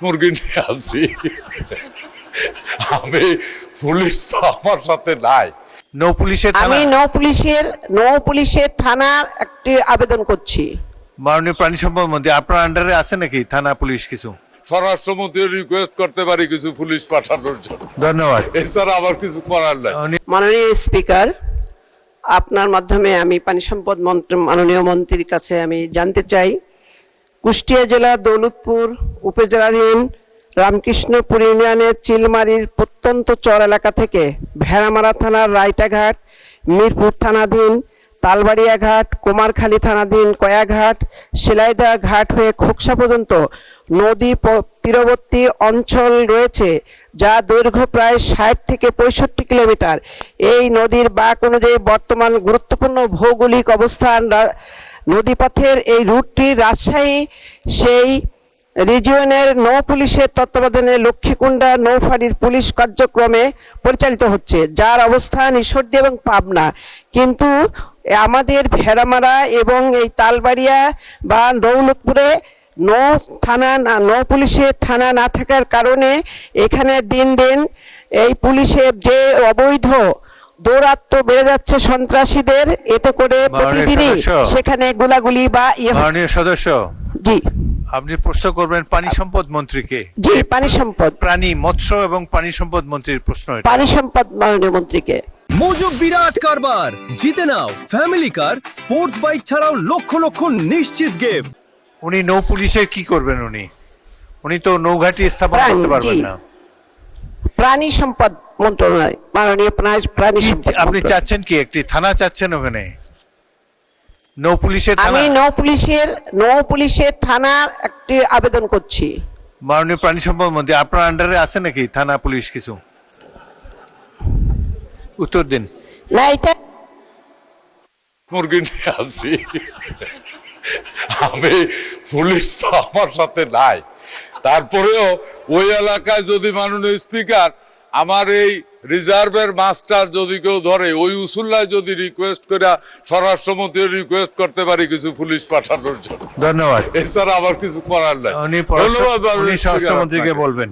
মুরগি নিয়ে আসছি। আমি পুলিশ তো আমার সাথে নাই। নৌ পুলিশের আমি নৌ পুলিশের থানার একটি আবেদন করছি। মাননীয় প্রাণী সম্পদ মন্ত্রী আপনার আন্ডারে আছে নাকি থানা পুলিশ কিছু? স্বরাষ্ট্রমন্ত্রী রিকোয়েস্ট করতে পারি কিছু পুলিশ পাঠানোর জন্য। ধন্যবাদ। এছাড়া আবার কিছু করার নাই। মাননীয় স্পিকার, আপনার মাধ্যমে আমি পানি সম্পদ মাননীয় মন্ত্রীর কাছে আমি জানতে চাই, কুষ্টিয়া জেলার দৌলতপুর উপজেলাধীন রামকৃষ্ণপুর ইউনিয়নের চিলমারির প্রত্যন্ত চর এলাকা থেকে ভেড়ামারা থানার রায়টাঘাট, মিরপুর থানাধীন তালবাড়িয়া ঘাট, কুমারখালী থানাধীন কয়াঘাট, শিলাইদা ঘাট হয়ে খোকসা পর্যন্ত নদী তীরবর্তী অঞ্চল রয়েছে, যা দৈর্ঘ্য প্রায় 60 থেকে 65 কিলোমিটার। এই নদীর বাঁক অনুযায়ী বর্তমান গুরুত্বপূর্ণ ভৌগোলিক অবস্থান নদীপথের এই রুটটি রাজশাহী সেই রিজিয়নের নৌ পুলিশের তত্ত্বাবধানে লক্ষ্মীকুণ্ডা নৌফাঁড়ির পুলিশ কার্যক্রমে পরিচালিত হচ্ছে, যার অবস্থান ঈশ্বরদী এবং পাবনা। কিন্তু আমাদের ভেড়ামারা এবং এই তালবাড়িয়া বা দৌলতপুরে নৌ পুলিশের থানা না থাকার কারণে এখানে দিন দিন এই পুলিশের যে অবৈধ দৌরাত্ম্য বেড়ে যাচ্ছে সন্ত্রাসীদের, এতে করে প্রতিদিনই সেখানে গোলাগুলি বা মাননীয় সদস্য, জি আপনি প্রশ্ন করবেন পানি সম্পদ মন্ত্রীকে। জি, পানি সম্পদ, প্রাণী, মৎস্য এবং পানি সম্পদ মন্ত্রীর প্রশ্ন। পানি সম্পদ মাননীয় মন্ত্রীকে। মজুক বিরাট কারবার, জিতে নাও ফ্যামিলি কার, স্পোর্টস বাইক ছাড়াও লক্ষ লক্ষ নিশ্চিত গিফট। উনি নৌ পুলিশের কি করবেন? উনি তো নৌঘাটি স্থাপন করতে পারবেন না। প্রাণী সম্পদ মন্ত্রণালয়, মাননীয় প্রাণী সম্পদ। আপনি চাচ্ছেন কি একটি থানা চাচ্ছেন ওখানে? নৌ পুলিশের আমি নৌ পুলিশের থানার একটি আবেদন করছি। মাননীয় প্রাণী সম্পদ মন্ত্রী আপনার আন্ডারে আছে নাকি থানা পুলিশ কিছু? উত্তর দিন। না, এটা মুরগি নিয়ে আসছি। আমি পুলিশ তো আমার সাথে নাই। তারপরেও ওই এলাকায় যদি মাননীয় স্পিকার আমার এই রিজার্ভের মাস্টার যদি কেউ ধরে, ওই উসুল্লায় যদি রিকোয়েস্ট করে স্বরাষ্ট্রমন্ত্রী রিকোয়েস্ট করতে পারি কিছু পুলিশ পাঠানোর জন্য। ধন্যবাদ। এছাড়া আবার কিছু করার নাই। ধন্যবাদ। স্বরাষ্ট্রমন্ত্রীকে বলবেন।